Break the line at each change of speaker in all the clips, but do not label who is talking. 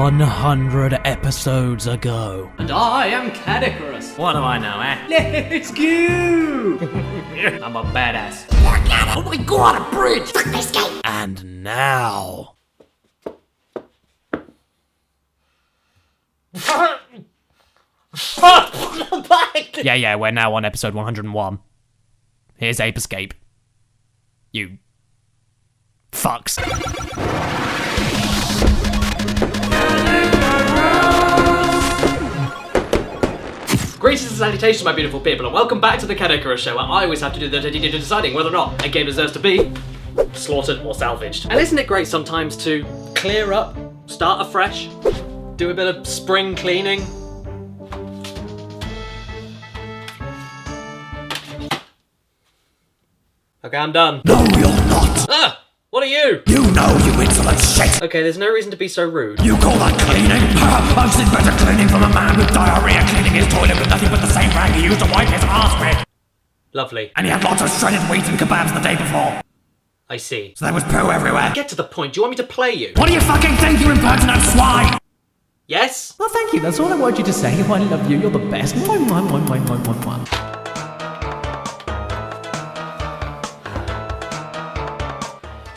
100 episodes ago.
And I am Caddicarus.
What do I know, eh?
Let's go! I'm a badass.
Look at it! Oh my god, a bridge! Ape Escape!
And now... Yeah, we're now on episode 101. Here's Ape Escape. You... fucks.
Greetings and salutations, my beautiful people, and welcome back to the Caddicarus show, where I always have to do the dirty of deciding whether or not a game deserves to be slaughtered or salvaged. And isn't it great sometimes to clear up, start afresh, do a bit of spring cleaning? Okay, I'm done.
No, you're not!
Ah! What are you?
You know, you insolent shit!
Okay, there's no reason to be so rude.
You call that cleaning? I've seen better cleaning from a man with diarrhea cleaning his toilet with nothing but the same rag he used to wipe his ass with.
Lovely.
And he had lots of shredded wheat and kebabs the day before.
I see.
So there was poo everywhere.
Get to the point. Do you want me to play you?
What do you fucking think, you impertinent swine?
Yes?
Well, thank you. That's all I wanted you to say. I love you. You're the best. Mwah.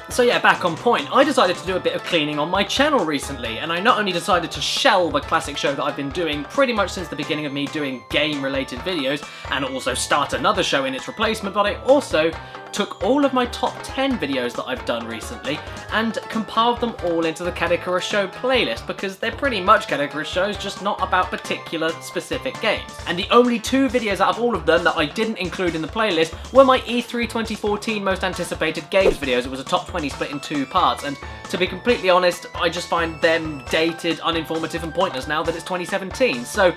So yeah, back on point, I decided to do a bit of cleaning on my channel recently, and I not only decided to shelve a classic show that I've been doing pretty much since the beginning of me doing game-related videos, and also start another show in its replacement, but I also took all of my top 10 videos that I've done recently and compiled them all into the Caddicarus show playlist, because they're pretty much Caddicarus shows, just not about particular specific games. And the only two videos out of all of them that I didn't include in the playlist were my E3 2014 most anticipated games videos. It was a top 20 split in two parts, and to be completely honest, I just find them dated, uninformative and pointless now that it's 2017. So,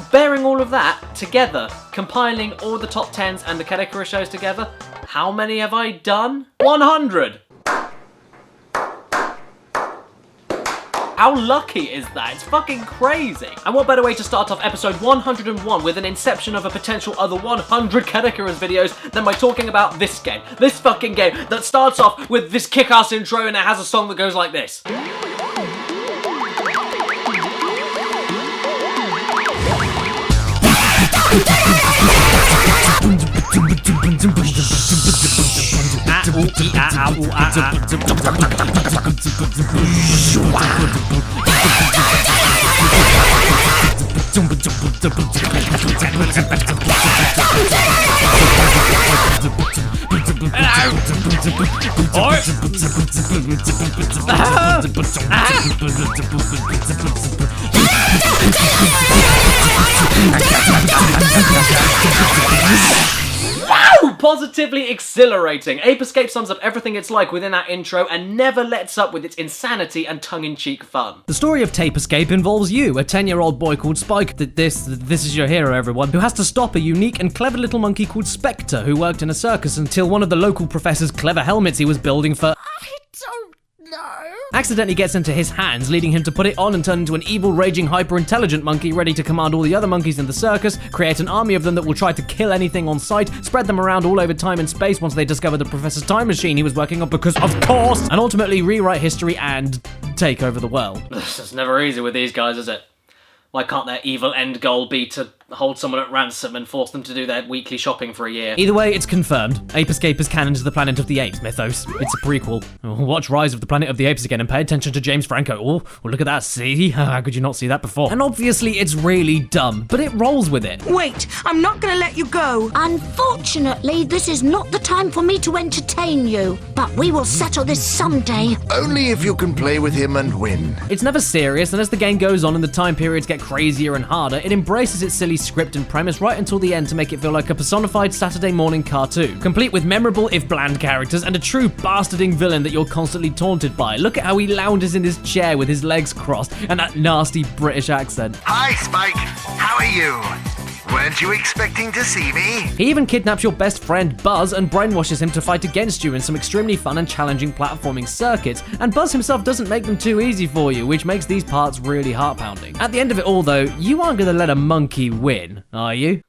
bearing all of that together, compiling all the top 10s and the Caddicarus shows together, how many have I done? 100! How lucky is that? It's fucking crazy. And what better way to start off episode 101 with an inception of a potential other 100 Caddicarus videos than by talking about this game. This fucking game that starts off with this kick-ass intro and it has a song that goes like this. Wow! Positively exhilarating. Ape Escape sums up everything it's like within that intro and never lets up with its insanity and tongue-in-cheek fun.
The story of Ape Escape involves you, a 10-year-old boy called Spike, this is your hero, everyone, who has to stop a unique and clever little monkey called Spectre, who worked in a circus until one of the local professor's clever helmets he was building for... accidentally gets into his hands, leading him to put it on and turn into an evil, raging, hyper-intelligent monkey ready to command all the other monkeys in the circus, create an army of them that will try to kill anything on sight, spread them around all over time and space once they discover the professor's time machine he was working on because, of course, and ultimately rewrite history and take over the world.
It's never easy with these guys, is it? Why can't their evil end goal be to hold someone at ransom and force them to do their weekly shopping for a year?
Either way, it's confirmed. Ape Escape is canon to the Planet of the Apes mythos. It's a prequel. Watch Rise of the Planet of the Apes again and pay attention to James Franco. Oh, well, look at that, see? How could you not see that before? And obviously, it's really dumb, but it rolls with it.
Wait, I'm not gonna let you go.
Unfortunately, this is not the time for me to entertain you, but we will settle this someday.
Only if you can play with him and win.
It's never serious, and as the game goes on and the time periods get crazier and harder, it embraces its silly script and premise right until the end to make it feel like a personified Saturday morning cartoon, complete with memorable if bland characters and a true bastarding villain that you're constantly taunted by. Look at how he lounges in his chair with his legs crossed and that nasty British accent.
Hi, Spike. How are you? Weren't you expecting to see me?
He even kidnaps your best friend Buzz and brainwashes him to fight against you in some extremely fun and challenging platforming circuits, and Buzz himself doesn't make them too easy for you, which makes these parts really heart-pounding. At the end of it all though, you aren't gonna let a monkey win, are you?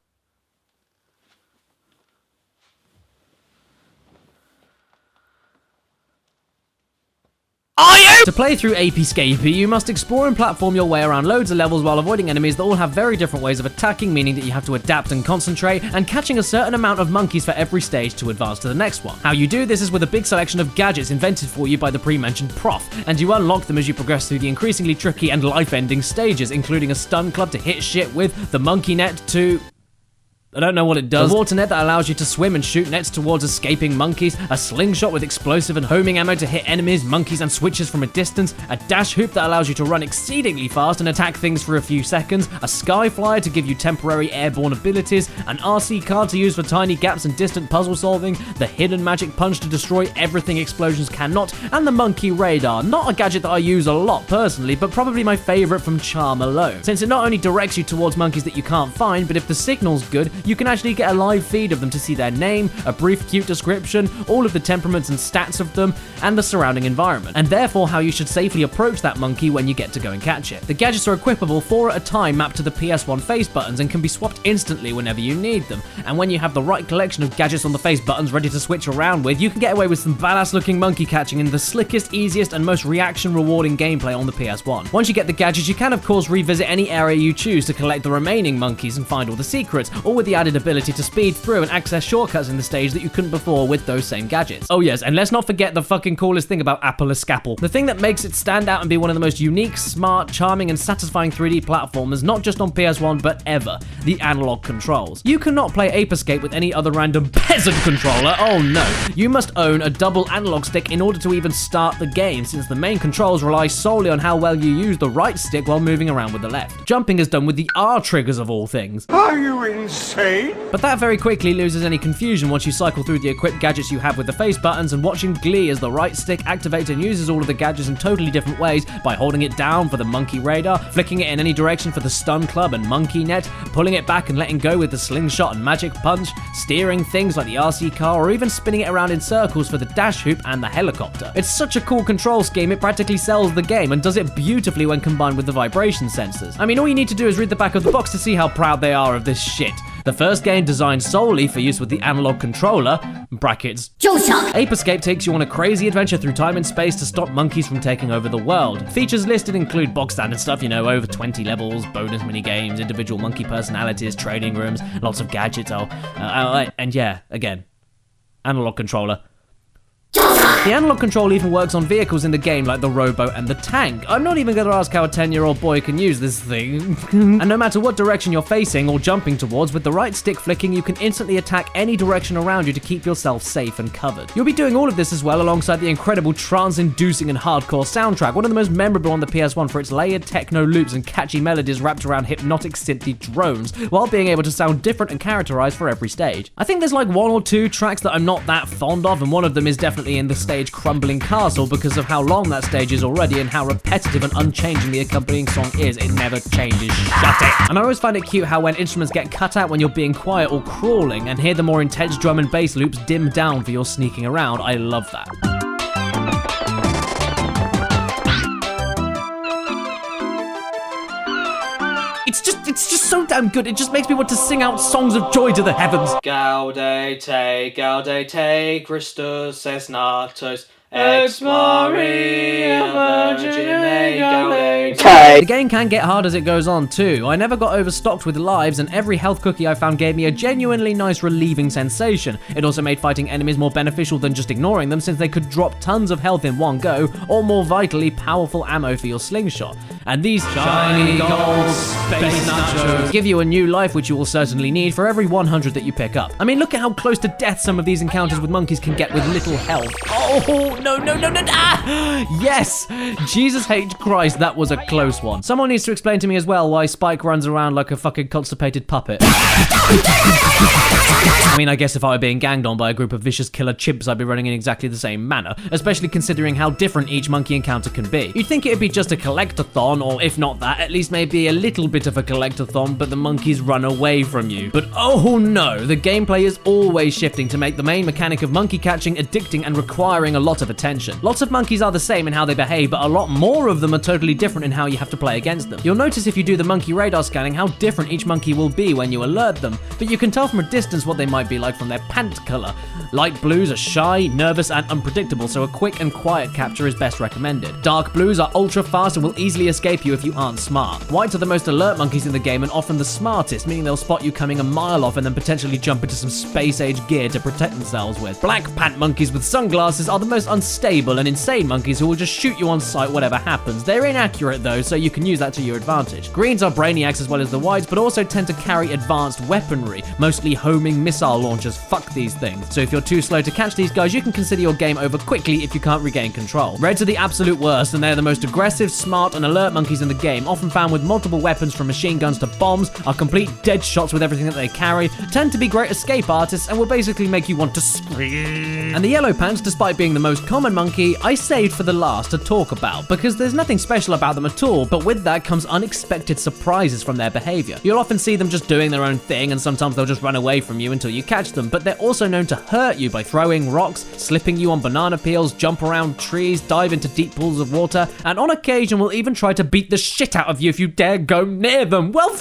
Are you?
To play through Ape Escape, you must explore and platform your way around loads of levels while avoiding enemies that all have very different ways of attacking, meaning that you have to adapt and concentrate, and catching a certain amount of monkeys for every stage to advance to the next one. How you do this is with a big selection of gadgets invented for you by the pre-mentioned prof, and you unlock them as you progress through the increasingly tricky and life-ending stages, including a stun club to hit shit with, the monkey net to... I don't know what it does. The water net that allows you to swim and shoot nets towards escaping monkeys, a slingshot with explosive and homing ammo to hit enemies, monkeys, and switches from a distance, a dash hoop that allows you to run exceedingly fast and attack things for a few seconds, a sky flyer to give you temporary airborne abilities, an RC car to use for tiny gaps and distant puzzle solving, the hidden magic punch to destroy everything explosions cannot, and the monkey radar. Not a gadget that I use a lot personally, but probably my favorite from charm alone, since it not only directs you towards monkeys that you can't find, but if the signal's good, you can actually get a live feed of them to see their name, a brief cute description, all of the temperaments and stats of them, and the surrounding environment, and therefore how you should safely approach that monkey when you get to go and catch it. The gadgets are equipable 4 at a time mapped to the PS1 face buttons and can be swapped instantly whenever you need them, and when you have the right collection of gadgets on the face buttons ready to switch around with, you can get away with some badass looking monkey catching in the slickest, easiest, and most reaction rewarding gameplay on the PS1. Once you get the gadgets, you can of course revisit any area you choose to collect the remaining monkeys and find all the secrets, all with the added ability to speed through and access shortcuts in the stage that you couldn't before with those same gadgets. Oh yes, and let's not forget the fucking coolest thing about Ape Escape. The thing that makes it stand out and be one of the most unique, smart, charming, and satisfying 3D platformers, not just on PS1 but ever, the analog controls. You cannot play Ape Escape with any other random peasant controller, oh no. You must own a double analog stick in order to even start the game, since the main controls rely solely on how well you use the right stick while moving around with the left. Jumping is done with the R triggers of all things.
Are you insane?
But that very quickly loses any confusion once you cycle through the equipped gadgets you have with the face buttons and watching glee as the right stick activates and uses all of the gadgets in totally different ways by holding it down for the monkey radar, flicking it in any direction for the stun club and monkey net, pulling it back and letting go with the slingshot and magic punch, steering things like the RC car, or even spinning it around in circles for the dash hoop and the helicopter. It's such a cool control scheme, it practically sells the game and does it beautifully when combined with the vibration sensors. I mean, all you need to do is read the back of the box to see how proud they are of this shit. The first game designed solely for use with the analog controller, brackets, Ape Escape takes you on a crazy adventure through time and space to stop monkeys from taking over the world. Features listed include box standard stuff, you know, over 20 levels, bonus minigames, individual monkey personalities, trading rooms, lots of gadgets, and yeah, again, analog controller. The analog control even works on vehicles in the game like the rowboat and the tank. I'm not even going to ask how a 10-year-old boy can use this thing. And no matter what direction you're facing or jumping towards, with the right stick flicking, you can instantly attack any direction around you to keep yourself safe and covered. You'll be doing all of this as well alongside the incredible trance-inducing and hardcore soundtrack, one of the most memorable on the PS1 for its layered techno loops and catchy melodies wrapped around hypnotic synthy drones, while being able to sound different and characterized for every stage. I think there's like 1 or 2 tracks that I'm not that fond of, and one of them is definitely in the stage Crumbling Castle because of how long that stage is already and how repetitive and unchanging the accompanying song is. It never changes. Shut it! And I always find it cute how when instruments get cut out when you're being quiet or crawling and hear the more intense drum and bass loops dim down for your sneaking around. I love that. It's just so damn good. It just makes me want to sing out songs of joy to the heavens.
Gaudete, Christus es natus, ex Maria Virgine Gaudete.
The game can get hard as it goes on too. I never got overstocked with lives, and every health cookie I found gave me a genuinely nice relieving sensation. It also made fighting enemies more beneficial than just ignoring them, since they could drop tons of health in one go, or more vitally, powerful ammo for your slingshot. And these shiny gold space nachos give you a new life, which you will certainly need for every 100 that you pick up. I mean, look at how close to death some of these encounters with monkeys can get with little health. Oh, no. Ah! Yes! Jesus H. Christ, that was a close one. Someone needs to explain to me as well why Spike runs around like a fucking constipated puppet. I mean, I guess if I were being ganged on by a group of vicious killer chimps, I'd be running in exactly the same manner, especially considering how different each monkey encounter can be. You'd think it'd be just a collectathon, collectathon, or if not that, at least maybe a little bit of a collectathon, but the monkeys run away from you. But oh no, the gameplay is always shifting to make the main mechanic of monkey catching addicting and requiring a lot of attention. Lots of monkeys are the same in how they behave, but a lot more of them are totally different in how you have to play against them. You'll notice if you do the monkey radar scanning how different each monkey will be when you alert them, but you can tell from a distance what they might be like from their pant color. Light blues are shy, nervous, and unpredictable, so a quick and quiet capture is best recommended. Dark blues are ultra fast and will easily escape you if you aren't smart. Whites are the most alert monkeys in the game and often the smartest, meaning they'll spot you coming a mile off and then potentially jump into some space-age gear to protect themselves with. Black pant monkeys with sunglasses are the most unstable and insane monkeys who will just shoot you on sight whatever happens. They're inaccurate though, so you can use that to your advantage. Greens are brainiacs as well as the whites, but also tend to carry advanced weaponry, mostly homing missile launchers. Fuck these things. So if you're too slow to catch these guys, you can consider your game over quickly if you can't regain control. Reds are the absolute worst, and they're the most aggressive, smart, and alert monkeys in the game, often found with multiple weapons from machine guns to bombs, are complete dead shots with everything that they carry, tend to be great escape artists, and will basically make you want to scream. And the yellow pants, despite being the most common monkey, I saved for the last to talk about, because there's nothing special about them at all, but with that comes unexpected surprises from their behavior. You'll often see them just doing their own thing, and sometimes they'll just run away from you until you catch them, but they're also known to hurt you by throwing rocks, slipping you on banana peels, jump around trees, dive into deep pools of water, and on occasion will even try to beat the shit out of you if you dare go near them. Well,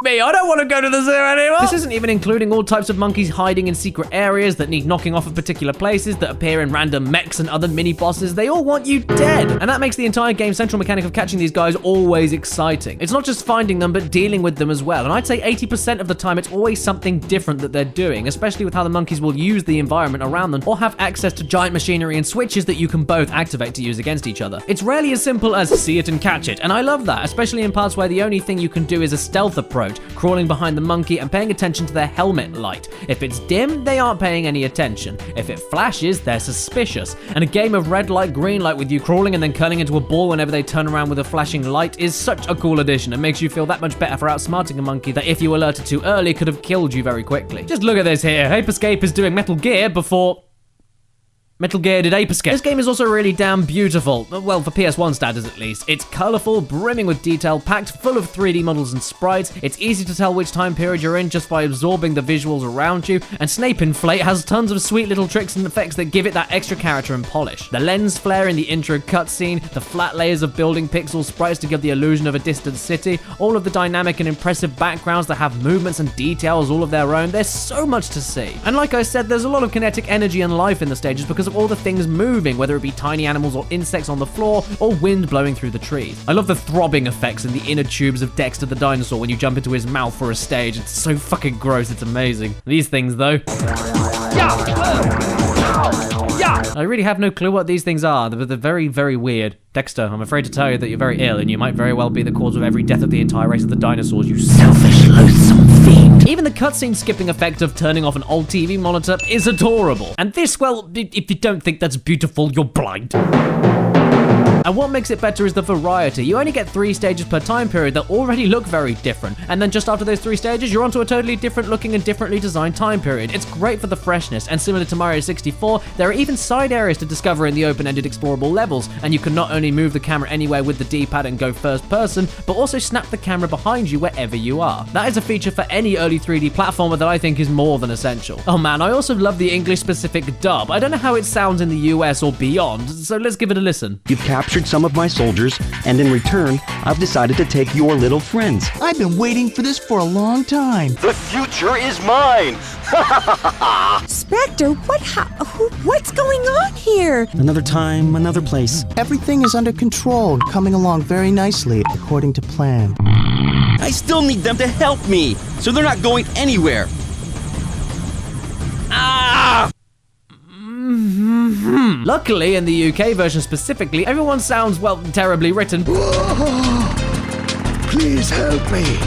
me, I don't want to go to the zoo anymore. This isn't even including all types of monkeys hiding in secret areas that need knocking off of particular places, that appear in random mechs and other mini bosses. They all want you dead. And that makes the entire game's central mechanic of catching these guys always exciting. It's not just finding them, but dealing with them as well. And I'd say 80% of the time it's always something different that they're doing, especially with how the monkeys will use the environment around them or have access to giant machinery and switches that you can both activate to use against each other. It's rarely as simple as see it and catch it. And I love that, especially in parts where the only thing you can do is a stealth approach, crawling behind the monkey and paying attention to their helmet light. If it's dim, they aren't paying any attention. If it flashes, they're suspicious. And a game of red light, green light with you crawling and then curling into a ball whenever they turn around with a flashing light is such a cool addition and makes you feel that much better for outsmarting a monkey that if you alerted too early could have killed you very quickly. Just look at this here. Ape Escape is doing Metal Gear before Metal Gear did Ape Escape. This game is also really damn beautiful. Well, for PS1 standards at least. It's colourful, brimming with detail, packed full of 3D models and sprites. It's easy to tell which time period you're in just by absorbing the visuals around you. And Snape Inflate has tons of sweet little tricks and effects that give it that extra character and polish. The lens flare in the intro cutscene, the flat layers of building pixel sprites to give the illusion of a distant city, all of the dynamic and impressive backgrounds that have movements and details all of their own. There's so much to see. And like I said, there's a lot of kinetic energy and life in the stages because of all the things moving, whether it be tiny animals or insects on the floor or wind blowing through the trees. I love the throbbing effects in the inner tubes of Dexter the dinosaur when you jump into his mouth for a stage. It's so fucking gross, it's amazing. These things though. I really have no clue what these things are, but they're very, very weird. Dexter, I'm afraid to tell you that you're very ill and you might very well be the cause of every death of the entire race of the dinosaurs, you selfish, loathsome fiend. Even the cutscene skipping effect of turning off an old TV monitor is adorable. And this, well, if you don't think that's beautiful, you're blind. And what makes it better is the variety. You only get 3 stages per time period that already look very different. And then just after those 3 stages, you're onto a totally different looking and differently designed time period. It's great for the freshness, and similar to Mario 64, there are even side areas to discover in the open-ended explorable levels, and you can not only move the camera anywhere with the D-pad and go first person, but also snap the camera behind you wherever you are. That is a feature for any early 3D platformer that I think is more than essential. Oh man, I also love the English-specific dub. I don't know how it sounds in the US or beyond, so let's give it a listen.
You've captured some of my soldiers, and in return, I've decided to take your little friends.
I've been waiting for this for a long time.
The future is mine!
Spectre, what's going on here?
Another time, another place.
Everything is under control and coming along very nicely, according to plan.
I still need them to help me, so they're not going anywhere. Ah!
Luckily, in the UK version specifically, everyone sounds, well, terribly written.
Please help me.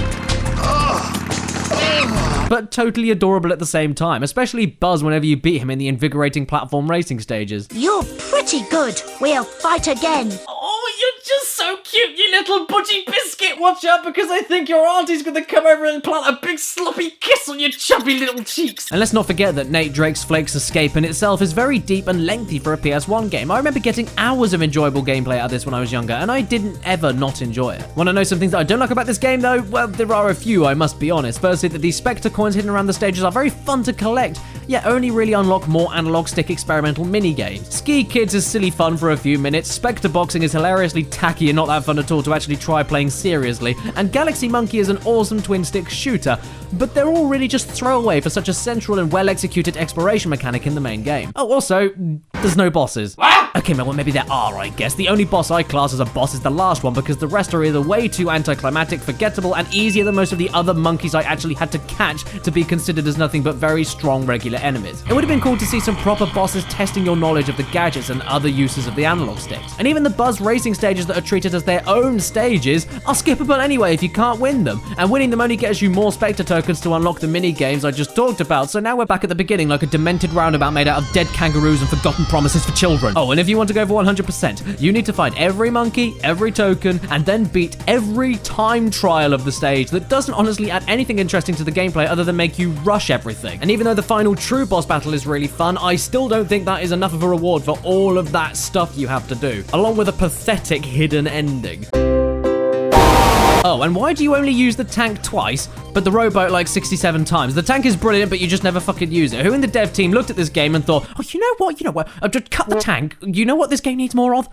But totally adorable at the same time, especially Buzz whenever you beat him in the invigorating platform racing stages.
You're pretty good. We'll fight again.
Oh, you're just so so cute, you little budgie biscuit. Watch out, because I think your auntie's gonna come over and plant a big sloppy kiss on your chubby little cheeks.
And let's not forget that Nate Drake's Flakes Escape in itself is very deep and lengthy for a PS1 game. I remember getting hours of enjoyable gameplay out of this when I was younger, and I didn't ever not enjoy it. Want to know some things that I don't like about this game though? Well, there are a few, I must be honest. Firstly, that these Spectre coins hidden around the stages are very fun to collect, yet only really unlock more analog stick experimental minigames. Ski Kids is silly fun for a few minutes, Spectre Boxing is hilariously tacky and not that fun at all to actually try playing seriously, and Galaxy Monkey is an awesome twin-stick shooter, but they're all really just throwaway for such a central and well-executed exploration mechanic in the main game. Oh, also, there's no bosses. Okay, well, maybe there are, I guess. The only boss I class as a boss is the last one, because the rest are either way too anticlimactic, forgettable, and easier than most of the other monkeys I actually had to catch to be considered as nothing but very strong regular enemies. It would have been cool to see some proper bosses testing your knowledge of the gadgets and other uses of the analog sticks. And even the Buzz racing stages that are treated as their own stages are skippable anyway if you can't win them. And winning them only gets you more Spectre tokens to unlock the mini games I just talked about, so now we're back at the beginning like a demented roundabout made out of dead kangaroos and forgotten promises for children. Oh, and if you want to go for 100%, you need to find every monkey, every token, and then beat every time trial of the stage that doesn't honestly add anything interesting to the gameplay other than make you rush everything. And even though the final true boss battle is really fun, I still don't think that is enough of a reward for all of that stuff you have to do, along with a pathetic hidden ending. Oh, and why do you only use the tank twice, but the rowboat like 67 times? The tank is brilliant, but you just never fucking use it. Who in the dev team looked at this game and thought, oh, you know what, I've just cut the tank. You know what this game needs more of?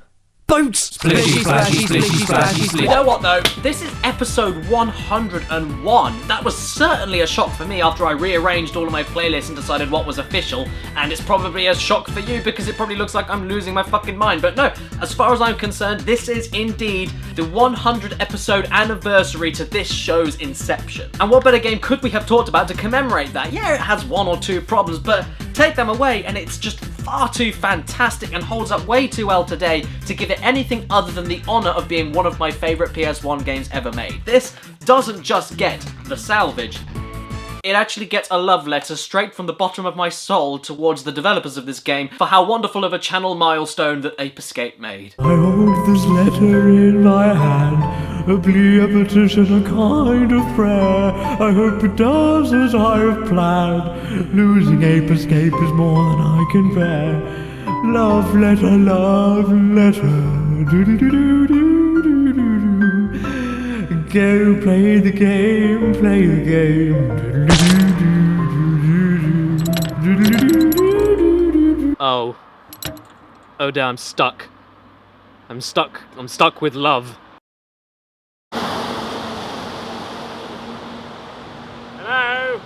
Boats!
Splishy, splashy, splishy, splashy, splishy.
You know what though? This is episode 101. That was certainly a shock for me after I rearranged all of my playlists and decided what was official, and it's probably a shock for you because it probably looks like I'm losing my fucking mind. But no, as far as I'm concerned, this is indeed the 100 episode anniversary to this show's inception. And what better game could we have talked about to commemorate that? Yeah, it has one or two problems, but take them away and it's just far too fantastic and holds up way too well today to give it anything other than the honour of being one of my favourite PS1 games ever made. This doesn't just get the salvage, it actually gets a love letter straight from the bottom of my soul towards the developers of this game for how wonderful of a channel milestone that Ape Escape made.
I hold this letter in my hand, a plea, a petition, a kind of prayer. I hope it does as I have planned. Losing Ape Escape is more than I can bear. Love letter, do-do-do-do-do-do-do-do. Go play the game, play the game.
Oh damn, I'm stuck. I'm stuck with love. Hello?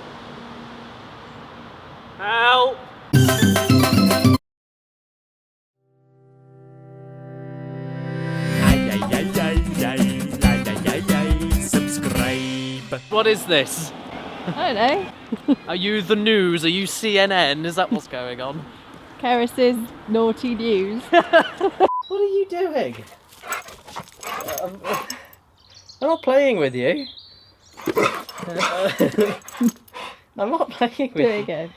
Help?
Subscribe.
What is this?
I don't know.
Are you the news? Are you CNN? Is that what's going on?
Karis's naughty news.
What are you doing? I'm not playing with you. I'm not playing with you.
There you go.